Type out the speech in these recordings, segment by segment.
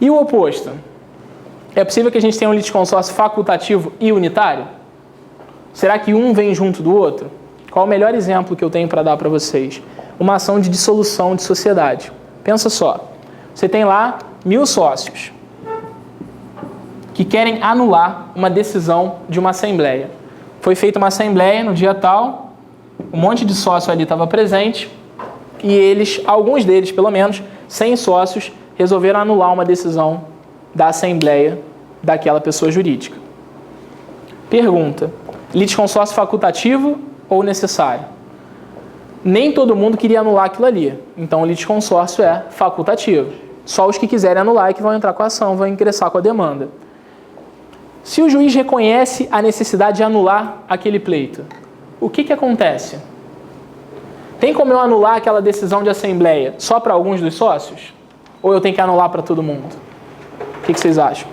E o oposto? É possível que a gente tenha um litisconsórcio facultativo e unitário? Será que um vem junto do outro? Qual o melhor exemplo que eu tenho para dar para vocês? Uma ação de dissolução de sociedade. Pensa só, você tem lá 1000 sócios que querem anular uma decisão de uma assembleia. Foi feita uma assembleia no dia tal, um monte de sócio ali estava presente e eles, alguns deles pelo menos, 100 sócios, resolveram anular uma decisão da assembleia daquela pessoa jurídica. Pergunta, litisconsórcio facultativo ou necessário? Nem todo mundo queria anular aquilo ali, então o litisconsórcio é facultativo. Só os que quiserem anular é que vão entrar com a ação, vão ingressar com a demanda. Se o juiz reconhece a necessidade de anular aquele pleito, o que acontece? Tem como eu anular aquela decisão de assembleia só para alguns dos sócios? Ou eu tenho que anular para todo mundo? O que vocês acham?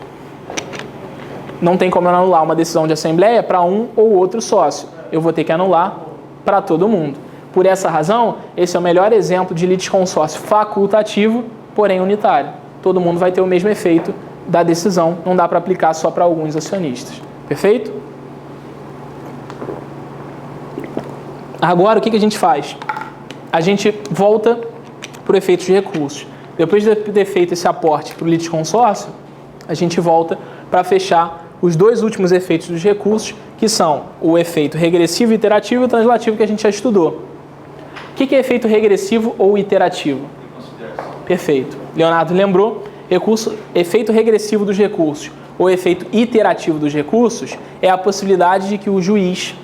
Não tem como eu anular uma decisão de assembleia para um ou outro sócio. Eu vou ter que anular para todo mundo. Por essa razão, esse é o melhor exemplo de litisconsórcio facultativo, porém unitário. Todo mundo vai ter o mesmo efeito da decisão, não dá para aplicar só para alguns acionistas. Perfeito? Agora, o que a gente faz? A gente volta para o efeito de recursos. Depois de ter feito esse aporte para o litisconsórcio, a gente volta para fechar os dois últimos efeitos dos recursos, que são o efeito regressivo, iterativo e o translativo que a gente já estudou. O que é efeito regressivo ou iterativo? Perfeito. Leonardo lembrou. Efeito regressivo dos recursos ou efeito iterativo dos recursos é a possibilidade de que o juiz,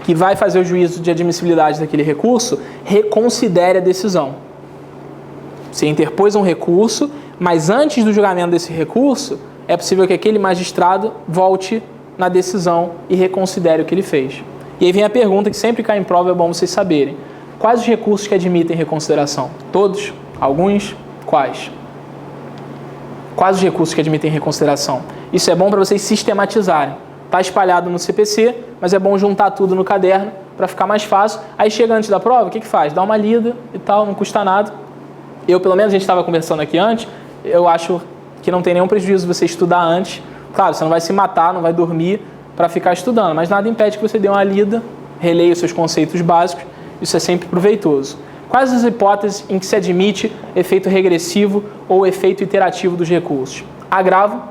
que vai fazer o juízo de admissibilidade daquele recurso, reconsidere a decisão. Você interpôs um recurso, mas antes do julgamento desse recurso, é possível que aquele magistrado volte na decisão e reconsidere o que ele fez. E aí vem a pergunta que sempre cai em prova, é bom vocês saberem. Quais os recursos que admitem reconsideração? Todos? Alguns? Quais? Quais os recursos que admitem reconsideração? Isso é bom para vocês sistematizarem. Está espalhado no CPC, mas é bom juntar tudo no caderno para ficar mais fácil. Aí chega antes da prova, o que faz? Dá uma lida e tal, não custa nada. Eu, pelo menos, a gente estava conversando aqui antes, eu acho que não tem nenhum prejuízo você estudar antes. Claro, você não vai se matar, não vai dormir para ficar estudando, mas nada impede que você dê uma lida, releia os seus conceitos básicos, isso é sempre proveitoso. Quais as hipóteses em que se admite efeito regressivo ou efeito iterativo dos recursos? Agravo,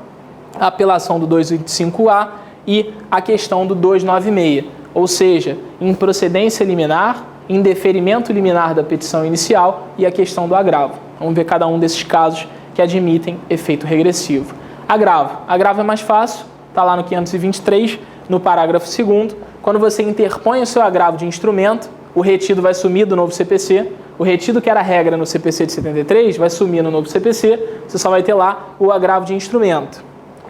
a apelação do 285A e a questão do 296, ou seja, improcedência liminar, indeferimento liminar da petição inicial e a questão do agravo. Vamos ver cada um desses casos que admitem efeito regressivo. Agravo. Agravo é mais fácil, está lá no 523, no parágrafo 2º. Quando você interpõe o seu agravo de instrumento, o retido vai sumir do novo CPC. O retido que era regra no CPC de 73 vai sumir no novo CPC. Você só vai ter lá o agravo de instrumento,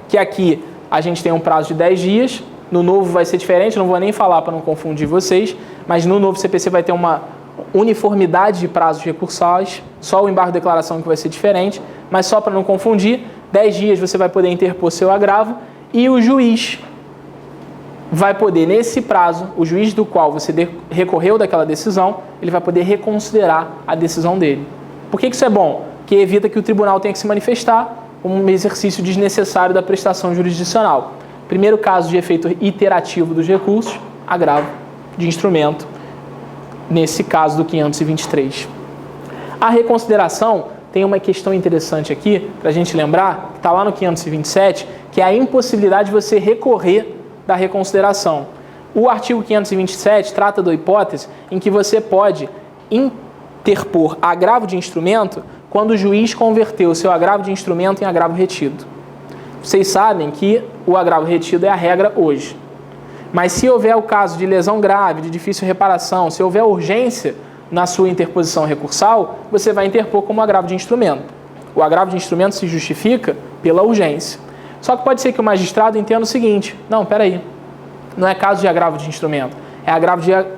que aqui a gente tem um prazo de 10 dias. No novo vai ser diferente, não vou nem falar para não confundir vocês, mas no novo CPC vai ter uma uniformidade de prazos recursais, só o embargo de declaração que vai ser diferente, mas só para não confundir, 10 dias você vai poder interpor seu agravo e o juiz vai poder, nesse prazo, o juiz do qual você recorreu daquela decisão, ele vai poder reconsiderar a decisão dele. Por que isso é bom? Porque evita que o tribunal tenha que se manifestar um exercício desnecessário da prestação jurisdicional. Primeiro caso de efeito iterativo dos recursos, agravo de instrumento, nesse caso do 523. A reconsideração tem uma questão interessante aqui, para a gente lembrar, que está lá no 527, que é a impossibilidade de você recorrer da reconsideração. O artigo 527 trata da hipótese em que você pode interpor agravo de instrumento quando o juiz converteu o seu agravo de instrumento em agravo retido. Vocês sabem que o agravo retido é a regra hoje. Mas se houver o caso de lesão grave, de difícil reparação, se houver urgência na sua interposição recursal, você vai interpor como agravo de instrumento. O agravo de instrumento se justifica pela urgência. Só que pode ser que o magistrado entenda o seguinte: não, peraí, não é caso de agravo de instrumento,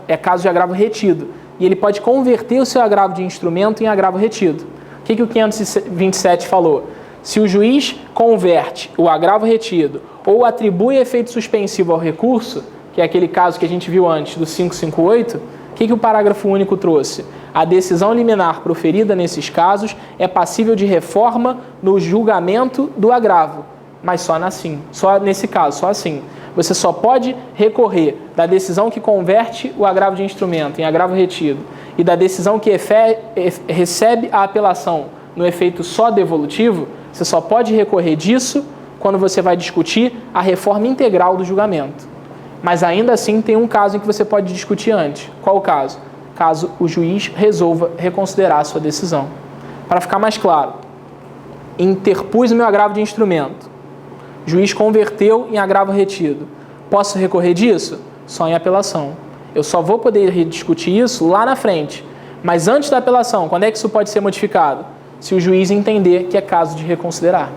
é caso de agravo retido. E ele pode converter o seu agravo de instrumento em agravo retido. O que o 527 falou? Se o juiz converte o agravo retido ou atribui efeito suspensivo ao recurso, que é aquele caso que a gente viu antes do 558, O que o parágrafo único trouxe? A decisão liminar proferida nesses casos é passível de reforma no julgamento do agravo, mas só nesse caso, só assim. Você só pode recorrer da decisão que converte o agravo de instrumento em agravo retido e da decisão que recebe a apelação no efeito só devolutivo. Você só pode recorrer disso quando você vai discutir a reforma integral do julgamento. Mas ainda assim tem um caso em que você pode discutir antes. Qual o caso? Caso o juiz resolva reconsiderar a sua decisão. Para ficar mais claro, interpus o meu agravo de instrumento. O juiz converteu em agravo retido. Posso recorrer disso? Só em apelação. Eu só vou poder discutir isso lá na frente. Mas antes da apelação, quando é que isso pode ser modificado? Se o juiz entender que é caso de reconsiderar.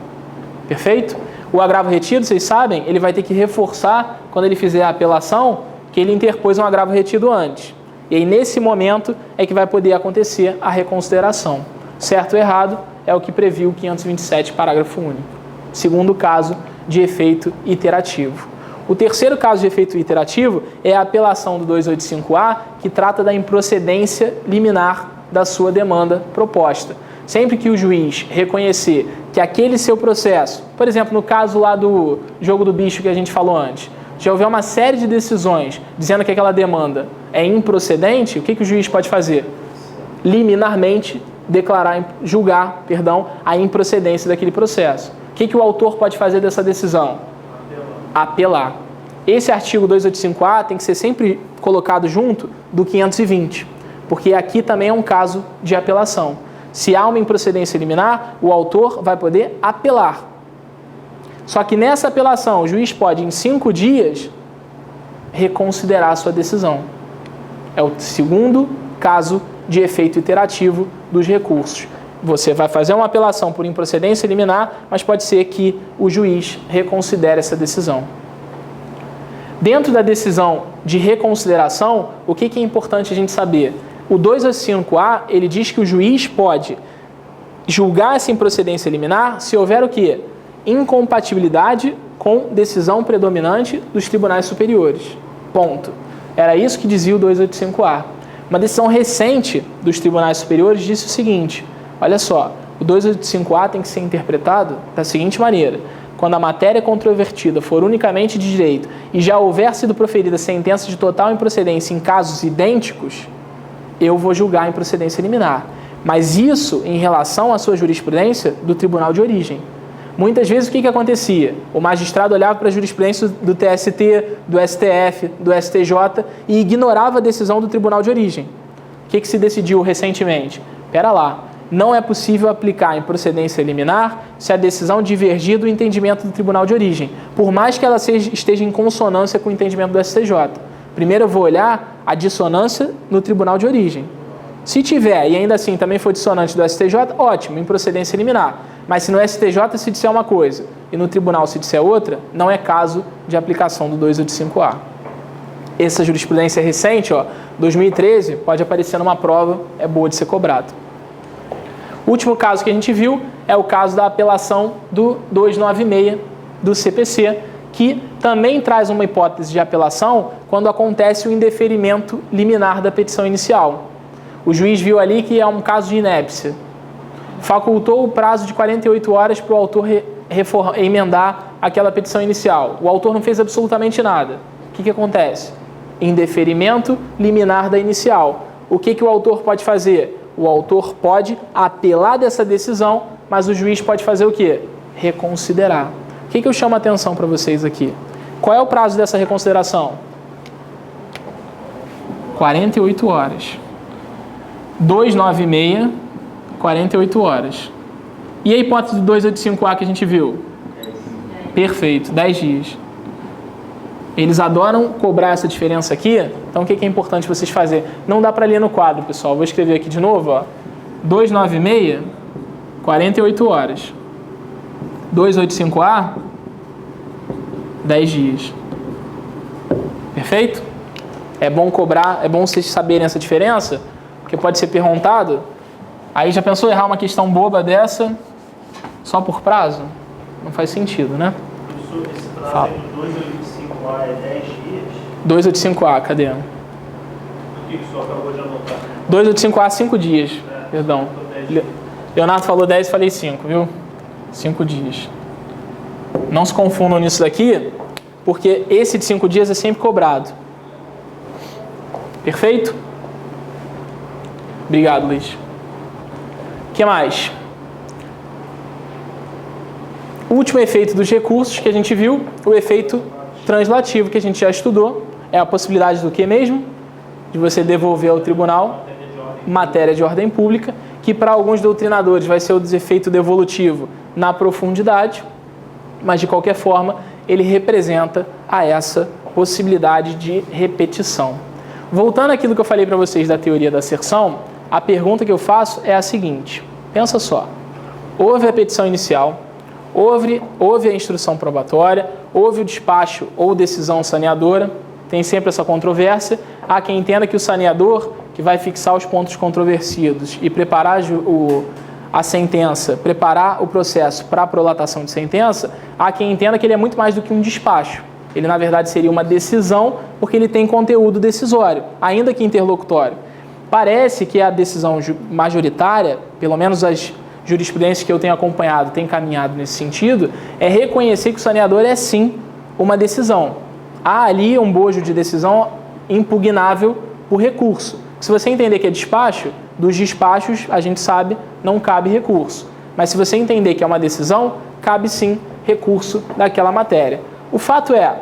Perfeito? O agravo retido, vocês sabem, ele vai ter que reforçar, quando ele fizer a apelação, que ele interpôs um agravo retido antes. E aí, nesse momento, é que vai poder acontecer a reconsideração. Certo ou errado é o que previu o 527, parágrafo único. Segundo caso de efeito iterativo. O terceiro caso de efeito iterativo é a apelação do 285A, que trata da improcedência liminar da sua demanda proposta. Sempre que o juiz reconhecer que aquele seu processo, por exemplo, no caso lá do jogo do bicho que a gente falou antes, já houver uma série de decisões dizendo que aquela demanda é improcedente, o que o juiz pode fazer? Liminarmente julgar a improcedência daquele processo. O que o autor pode fazer dessa decisão? Apelar. Esse artigo 285A tem que ser sempre colocado junto do 520, porque aqui também é um caso de apelação. Se há uma improcedência liminar, o autor vai poder apelar. Só que nessa apelação, o juiz pode, em 5 dias, reconsiderar a sua decisão. É o segundo caso de efeito iterativo dos recursos. Você vai fazer uma apelação por improcedência liminar, mas pode ser que o juiz reconsidere essa decisão. Dentro da decisão de reconsideração, o que é importante a gente saber? O 285A, ele diz que o juiz pode julgar essa improcedência liminar se houver o quê? Incompatibilidade com decisão predominante dos tribunais superiores. Ponto. Era isso que dizia o 285A. Uma decisão recente dos tribunais superiores disse o seguinte: olha só, o 285A tem que ser interpretado da seguinte maneira: quando a matéria controvertida for unicamente de direito e já houver sido proferida sentença de total improcedência em casos idênticos, eu vou julgar a improcedência liminar. Mas isso em relação à sua jurisprudência do tribunal de origem. Muitas vezes o que acontecia? O magistrado olhava para a jurisprudência do TST, do STF, do STJ e ignorava a decisão do tribunal de origem. O que se decidiu recentemente? Espera lá, não é possível aplicar a improcedência liminar se a decisão divergir do entendimento do tribunal de origem, por mais que ela esteja em consonância com o entendimento do STJ. Primeiro eu vou olhar a dissonância no tribunal de origem. Se tiver, e ainda assim também for dissonante do STJ, ótimo, improcedência liminar. Mas se no STJ se disser uma coisa e no tribunal se disser outra, não é caso de aplicação do 285A. Essa jurisprudência recente, 2013, pode aparecer numa prova, é boa de ser cobrado. O último caso que a gente viu é o caso da apelação do 296 do CPC, que também traz uma hipótese de apelação quando acontece o indeferimento liminar da petição inicial. O juiz viu ali que é um caso de inépcia. Facultou o prazo de 48 horas para o autor emendar aquela petição inicial. O autor não fez absolutamente nada. O que acontece? Indeferimento liminar da inicial. O que o autor pode fazer? O autor pode apelar dessa decisão, mas o juiz pode fazer o quê? Reconsiderar. O que eu chamo a atenção para vocês aqui? Qual é o prazo dessa reconsideração? 48 horas. 296, 48 horas. E a hipótese do 285A que a gente viu? Perfeito, 10 dias. Eles adoram cobrar essa diferença aqui, então o que é importante vocês fazerem? Não dá para ler no quadro, pessoal. Vou escrever aqui de novo, 296, 48 horas. 285A, 10 dias. Perfeito? É bom cobrar, é bom vocês saberem essa diferença, porque pode ser perguntado. Aí já pensou errar uma questão boba dessa só por prazo? Não faz sentido, né? Esse prazo do 285A é 10 dias? 285A, cadê? que só acabou de anotar? 285A, 5 dias. Perdão. Leonardo falou 10 e falei 5, viu? 5 dias. Não se confundam nisso daqui, porque esse de 5 dias é sempre cobrado. Perfeito? Obrigado, Luiz. O que mais? O último efeito dos recursos que a gente viu, o efeito translativo que a gente já estudou, é a possibilidade do que mesmo? De você devolver ao tribunal matéria de ordem pública, que para alguns doutrinadores vai ser o desefeito devolutivo na profundidade, mas de qualquer forma ele representa a essa possibilidade de repetição. Voltando àquilo que eu falei para vocês da teoria da asserção, a pergunta que eu faço é a seguinte, pensa só, houve a petição inicial, houve a instrução probatória, houve o despacho ou decisão saneadora, tem sempre essa controvérsia, há quem entenda que o saneador, que vai fixar os pontos controvertidos e preparar a sentença, preparar o processo para a prolatação de sentença, há quem entenda que ele é muito mais do que um despacho. Ele, na verdade, seria uma decisão, porque ele tem conteúdo decisório, ainda que interlocutório. Parece que a decisão majoritária, pelo menos as jurisprudências que eu tenho acompanhado, têm caminhado nesse sentido, é reconhecer que o saneador é, sim, uma decisão. Há ali um bojo de decisão impugnável por recurso. Se você entender que é despacho, dos despachos, a gente sabe, não cabe recurso. Mas se você entender que é uma decisão, cabe sim recurso daquela matéria. O fato é,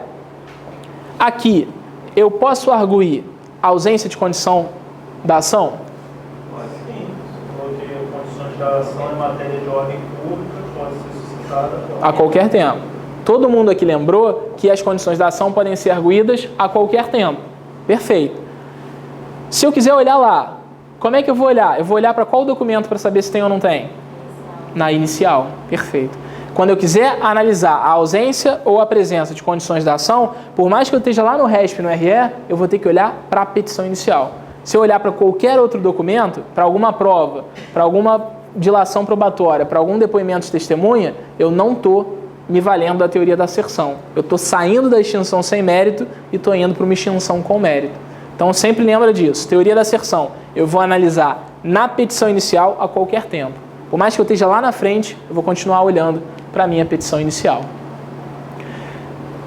aqui, eu posso arguir a ausência de condição da ação? Sim, porque condições da ação em matéria de ordem pública pode ser suscitada a qualquer tempo. Todo mundo aqui lembrou que as condições da ação podem ser arguídas a qualquer tempo. Perfeito. Se eu quiser olhar lá, como é que eu vou olhar? Eu vou olhar para qual documento para saber se tem ou não tem? Na inicial. Perfeito. Quando eu quiser analisar a ausência ou a presença de condições da ação, por mais que eu esteja lá no RESP, no RE, eu vou ter que olhar para a petição inicial. Se eu olhar para qualquer outro documento, para alguma prova, para alguma dilação probatória, para algum depoimento de testemunha, eu não estou me valendo da teoria da asserção. Eu estou saindo da extinção sem mérito e estou indo para uma extinção com mérito. Então sempre lembra disso. Teoria da asserção. Eu vou analisar na petição inicial a qualquer tempo. Por mais que eu esteja lá na frente, eu vou continuar olhando para a minha petição inicial.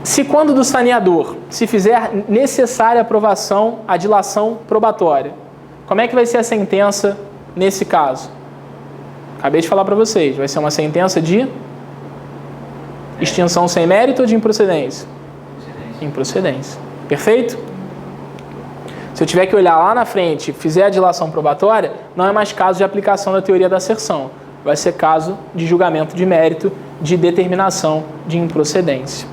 Se quando do saneador se fizer necessária aprovação a dilação probatória, como é que vai ser a sentença nesse caso? Acabei de falar para vocês. Vai ser uma sentença de extinção sem mérito ou de improcedência? Improcedência. Perfeito? Se eu tiver que olhar lá na frente e fizer a dilação probatória, não é mais caso de aplicação da teoria da asserção. Vai ser caso de julgamento de mérito, de determinação de improcedência.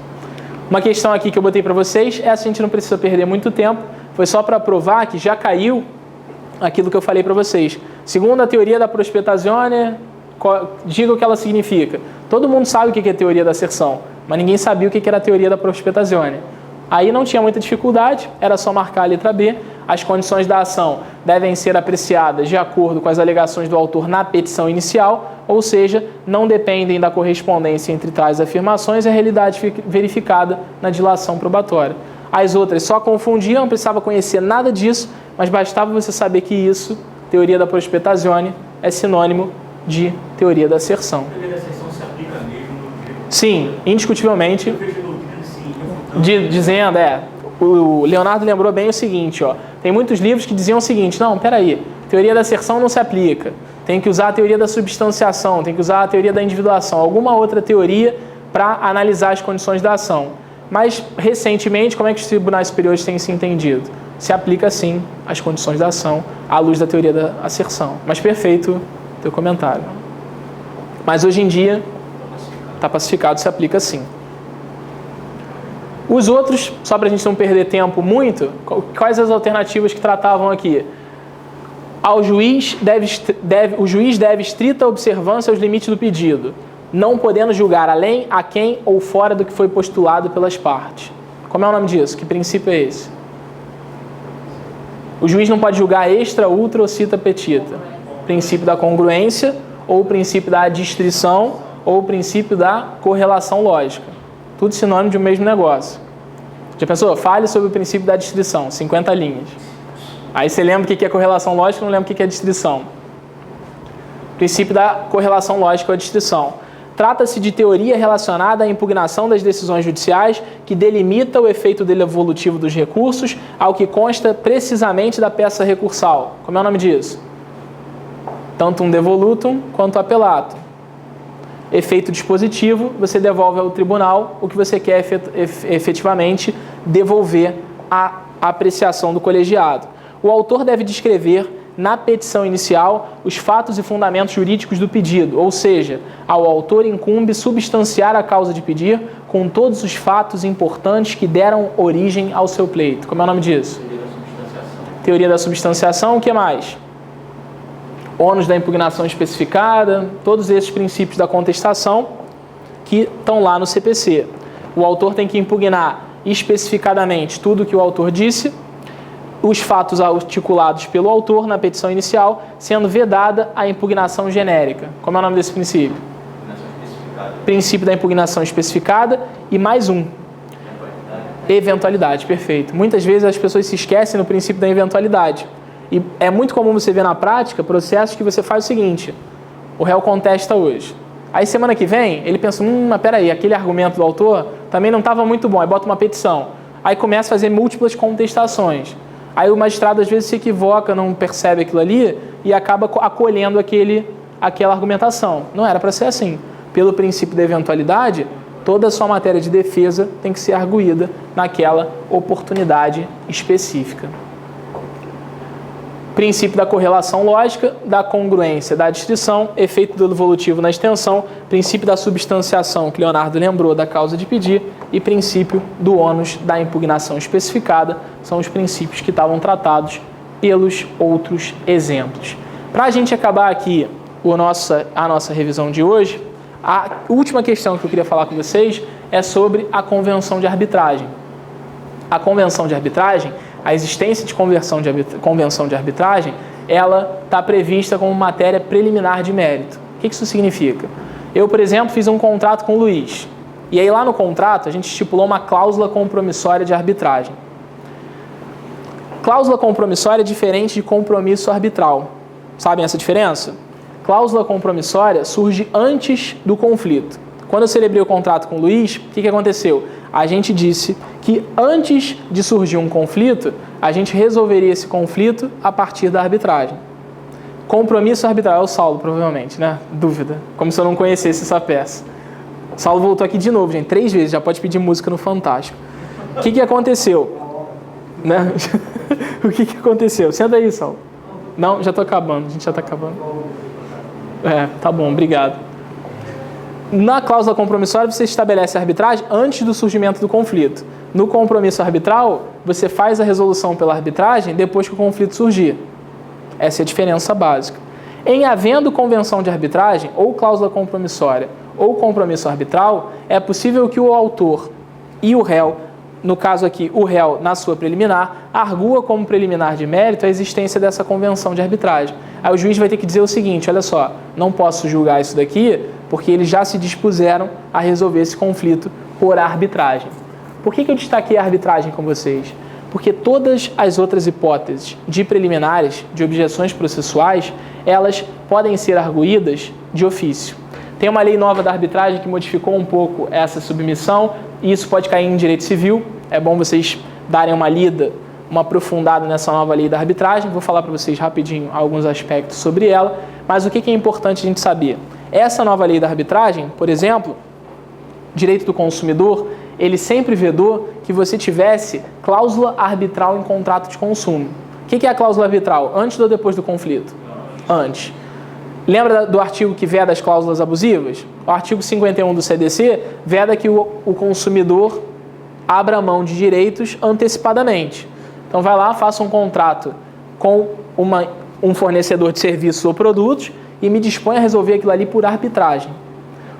Uma questão aqui que eu botei para vocês, essa a gente não precisa perder muito tempo, foi só para provar que já caiu aquilo que eu falei para vocês. Segundo a teoria da prospetazione, diga o que ela significa. Todo mundo sabe o que é a teoria da asserção, mas ninguém sabia o que era a teoria da prospetazione. Aí não tinha muita dificuldade, era só marcar a letra B. As condições da ação devem ser apreciadas de acordo com as alegações do autor na petição inicial, ou seja, não dependem da correspondência entre tais afirmações e a realidade verificada na dilação probatória. As outras só confundiam, não precisava conhecer nada disso, mas bastava você saber que isso, teoria da prospetazione, é sinônimo de teoria da asserção. A teoria da asserção se aplica mesmo no... Sim, indiscutivelmente. Dizendo, o Leonardo lembrou bem o seguinte, ó, tem muitos livros que diziam o seguinte, não, peraí, teoria da asserção não se aplica, tem que usar a teoria da substanciação, tem que usar a teoria da individuação, alguma outra teoria para analisar as condições da ação. Mas, recentemente, como é que os tribunais superiores têm se entendido? Se aplica, sim, as condições da ação à luz da teoria da asserção. Mas perfeito teu comentário. Mas, hoje em dia, está pacificado, se aplica, sim. Os outros, só para a gente não perder tempo muito, quais as alternativas que tratavam aqui? O juiz deve estrita observância aos limites do pedido, não podendo julgar além, aquém ou fora do que foi postulado pelas partes. Como é o nome disso? Que princípio é esse? O juiz não pode julgar extra, ultra ou cita petita. Princípio da congruência, ou o princípio da adstrição, ou o princípio da correlação lógica. Tudo sinônimo de um mesmo negócio. Já pensou? Fale sobre o princípio da adstrição, 50 linhas. Aí você lembra o que é correlação lógica, não lembra o que é distrição. Princípio da correlação lógica ou a distrição. Trata-se de teoria relacionada à impugnação das decisões judiciais que delimita o efeito devolutivo dos recursos ao que consta precisamente da peça recursal. Como é o nome disso? Tanto um devolutum quanto apelatum. Efeito dispositivo, você devolve ao tribunal o que você quer efetivamente devolver à apreciação do colegiado. O autor deve descrever na petição inicial os fatos e fundamentos jurídicos do pedido, ou seja, ao autor incumbe substanciar a causa de pedir com todos os fatos importantes que deram origem ao seu pleito. Como é o nome disso? Teoria da substanciação. O que mais? Ônus da impugnação especificada, todos esses princípios da contestação que estão lá no CPC. O autor tem que impugnar especificadamente tudo o que o autor disse, os fatos articulados pelo autor na petição inicial, sendo vedada a impugnação genérica. Como é o nome desse princípio? Princípio da impugnação especificada e mais um. Eventualidade, perfeito. Muitas vezes as pessoas se esquecem do princípio da eventualidade. E é muito comum você ver na prática processos que você faz o seguinte: o réu contesta hoje. Aí semana que vem ele pensa, mas peraí, aquele argumento do autor também não estava muito bom, aí bota uma petição. Aí começa a fazer múltiplas contestações. Aí o magistrado às vezes se equivoca, não percebe aquilo ali e acaba acolhendo aquela argumentação. Não era para ser assim. Pelo princípio da eventualidade, toda a sua matéria de defesa tem que ser arguída naquela oportunidade específica. Princípio da correlação lógica, da congruência, da distrição, efeito do devolutivo na extensão, princípio da substanciação, que Leonardo lembrou, da causa de pedir, e princípio do ônus da impugnação especificada, são os princípios que estavam tratados pelos outros exemplos. Para a gente acabar aqui a nossa revisão de hoje, a última questão que eu queria falar com vocês é sobre a convenção de arbitragem. A convenção de arbitragem, a existência de convenção de arbitragem, ela está prevista como matéria preliminar de mérito. O que isso significa? Eu, por exemplo, fiz um contrato com o Luiz. E aí lá no contrato a gente estipulou uma cláusula compromissória de arbitragem. Cláusula compromissória é diferente de compromisso arbitral. Sabem essa diferença? Cláusula compromissória surge antes do conflito. Quando eu celebrei o contrato com o Luiz, o que aconteceu? A gente disse que antes de surgir um conflito, a gente resolveria esse conflito a partir da arbitragem. Compromisso arbitral é o Saulo, provavelmente, né? Dúvida. Como se eu não conhecesse essa peça. O Saulo voltou aqui de novo, gente, 3 vezes, já pode pedir música no Fantástico. O que aconteceu? Né? O que aconteceu? Senta aí, Saulo. Não, já estou acabando, a gente já está acabando. Tá bom, obrigado. Na cláusula compromissória, você estabelece a arbitragem antes do surgimento do conflito. No compromisso arbitral, você faz a resolução pela arbitragem depois que o conflito surgir. Essa é a diferença básica. Em havendo convenção de arbitragem, ou cláusula compromissória, ou compromisso arbitral, é possível que o autor e o réu, no caso aqui, o réu, na sua preliminar, argua como preliminar de mérito a existência dessa convenção de arbitragem. Aí o juiz vai ter que dizer o seguinte: olha só, não posso julgar isso daqui porque eles já se dispuseram a resolver esse conflito por arbitragem. Por que eu destaquei a arbitragem com vocês? Porque todas as outras hipóteses de preliminares, de objeções processuais, elas podem ser arguídas de ofício. Tem uma lei nova da arbitragem que modificou um pouco essa submissão, e isso pode cair em direito civil. É bom vocês darem uma lida, uma aprofundada nessa nova lei da arbitragem. Vou falar para vocês rapidinho alguns aspectos sobre ela, mas o que é importante a gente saber? Essa nova lei da arbitragem, por exemplo, direito do consumidor, ele sempre vedou que você tivesse cláusula arbitral em contrato de consumo. O que é a cláusula arbitral? Antes ou depois do conflito? Antes. Lembra do artigo que veda as cláusulas abusivas? O artigo 51 do CDC veda que o consumidor abra mão de direitos antecipadamente. Então vai lá, faça um contrato com um fornecedor de serviços ou produtos e me dispõe a resolver aquilo ali por arbitragem.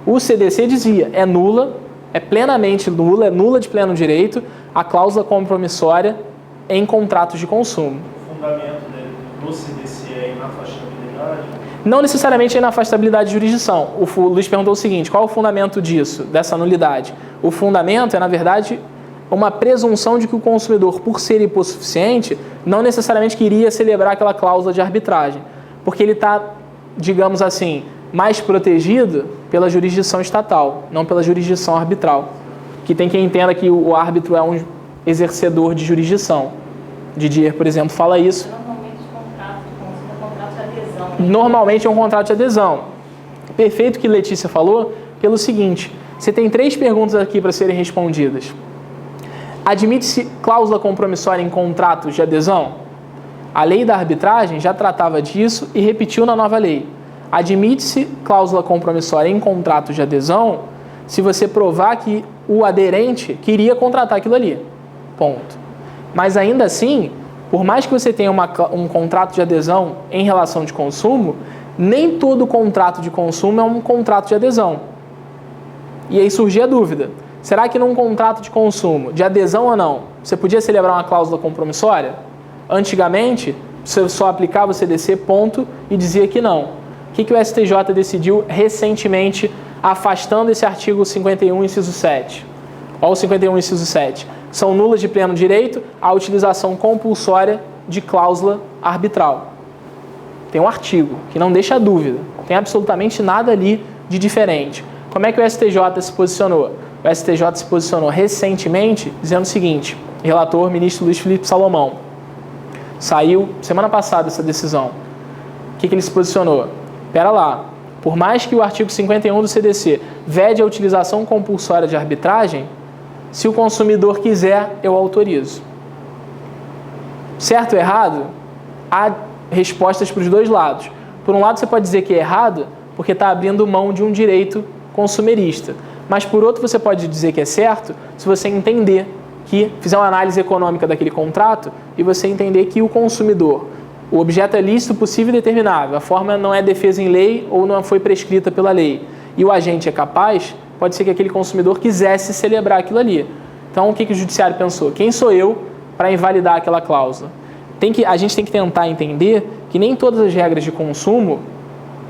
O CDC dizia, é nula, é plenamente nula, é nula de pleno direito a cláusula compromissória em contratos de consumo. O fundamento do CDC é inafastabilidade? Não necessariamente é inafastabilidade de jurisdição. O Luiz perguntou o seguinte: qual é o fundamento disso, dessa nulidade? O fundamento é, na verdade, uma presunção de que o consumidor, por ser hipossuficiente, não necessariamente queria celebrar aquela cláusula de arbitragem, porque ele está, digamos assim, mais protegido pela jurisdição estatal, não pela jurisdição arbitral. Que tem quem entenda que o árbitro é um exercedor de jurisdição. Didier, por exemplo, fala isso. Normalmente o contrato de consumo é contrato de adesão. Normalmente é um contrato de adesão. Perfeito que Letícia falou, pelo seguinte, você tem 3 perguntas aqui para serem respondidas. Admite-se cláusula compromissória em contratos de adesão? A lei da arbitragem já tratava disso e repetiu na nova lei. Admite-se cláusula compromissória em contratos de adesão se você provar que o aderente queria contratar aquilo ali. Ponto. Mas ainda assim, por mais que você tenha um contrato de adesão em relação de consumo, nem todo contrato de consumo é um contrato de adesão. E aí surgia a dúvida. Será que num contrato de consumo, de adesão ou não, você podia celebrar uma cláusula compromissória? Antigamente, você só aplicava o CDC, ponto, e dizia que não. O que o STJ decidiu recentemente, afastando esse artigo 51, inciso 7? Olha o 51, inciso 7. São nulas de pleno direito a utilização compulsória de cláusula arbitral. Tem um artigo que não deixa dúvida. Tem absolutamente nada ali de diferente. Como é que o STJ se posicionou? O STJ se posicionou recentemente dizendo o seguinte, relator ministro Luiz Felipe Salomão. Saiu semana passada essa decisão. O que ele se posicionou? Espera lá, por mais que o artigo 51 do CDC vede a utilização compulsória de arbitragem, se o consumidor quiser, eu autorizo. Certo ou errado? Há respostas para os dois lados. Por um lado, você pode dizer que é errado porque está abrindo mão de um direito consumerista. Mas, por outro, você pode dizer que é certo se você entender que, fizer uma análise econômica daquele contrato e você entender que o consumidor, o objeto é lícito, possível e determinável, a forma não é defesa em lei ou não foi prescrita pela lei, e o agente é capaz, pode ser que aquele consumidor quisesse celebrar aquilo ali. Então, o que o judiciário pensou? Quem sou eu para invalidar aquela cláusula? A gente tem que tentar entender que nem todas as regras de consumo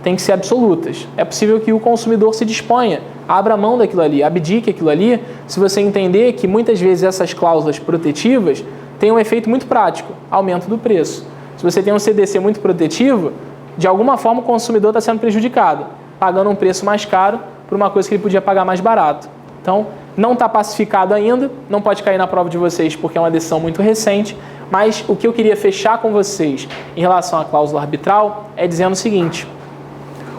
têm que ser absolutas. É possível que o consumidor se disponha, abra mão daquilo ali, abdique aquilo ali, se você entender que muitas vezes essas cláusulas protetivas têm um efeito muito prático, aumento do preço. Se você tem um CDC muito protetivo, de alguma forma o consumidor está sendo prejudicado, pagando um preço mais caro por uma coisa que ele podia pagar mais barato. Então, não está pacificado ainda, não pode cair na prova de vocês porque é uma decisão muito recente, mas o que eu queria fechar com vocês em relação à cláusula arbitral é dizendo o seguinte: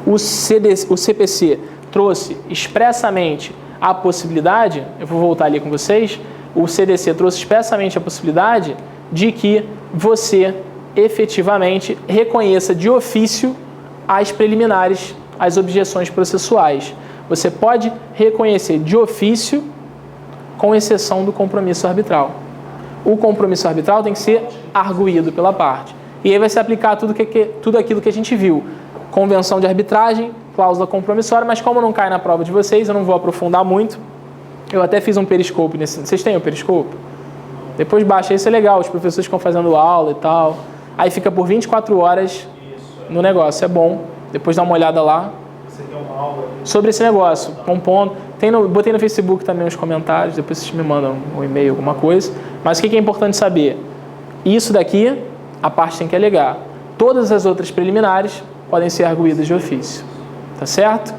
o CPC trouxe expressamente a possibilidade, eu vou voltar ali com vocês, o CDC trouxe expressamente a possibilidade de que você efetivamente reconheça de ofício as preliminares, as objeções processuais. Você pode reconhecer de ofício, com exceção do compromisso arbitral. O compromisso arbitral tem que ser arguído pela parte. E aí vai se aplicar tudo aquilo que a gente viu. Convenção de arbitragem, cláusula compromissória, mas como não cai na prova de vocês, eu não vou aprofundar muito. Eu até fiz um periscope nesse... Vocês têm o periscope? Depois baixa, isso é legal, os professores ficam fazendo aula e tal. Aí fica por 24 horas no negócio, é bom. Depois dá uma olhada lá. Você tem uma aula sobre esse negócio, compondo. Botei no Facebook também os comentários, depois vocês me mandam um e-mail, alguma coisa. Mas o que é importante saber? Isso daqui, a parte tem que alegar. Todas as outras preliminares podem ser arguídas de ofício. Tá certo?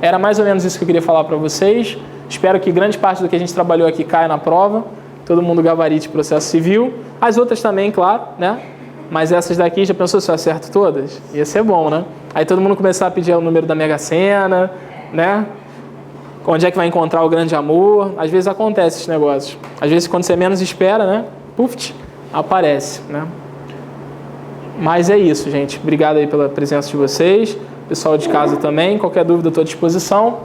Era mais ou menos isso que eu queria falar para vocês. Espero que grande parte do que a gente trabalhou aqui caia na prova. Todo mundo gabarite processo civil. As outras também, claro, né? Mas essas daqui, já pensou se eu acerto todas? Ia ser bom, né? Aí todo mundo começar a pedir o número da Mega Sena, né? Onde é que vai encontrar o grande amor? Às vezes acontece esses negócios. Às vezes, quando você menos espera, né? Puf, aparece, né? Mas é isso, gente. Obrigado aí pela presença de vocês. Pessoal de casa também. Qualquer dúvida, estou à disposição.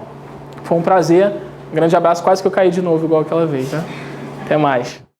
Foi um prazer. Um grande abraço. Quase que eu caí de novo, igual aquela vez, né? Até mais.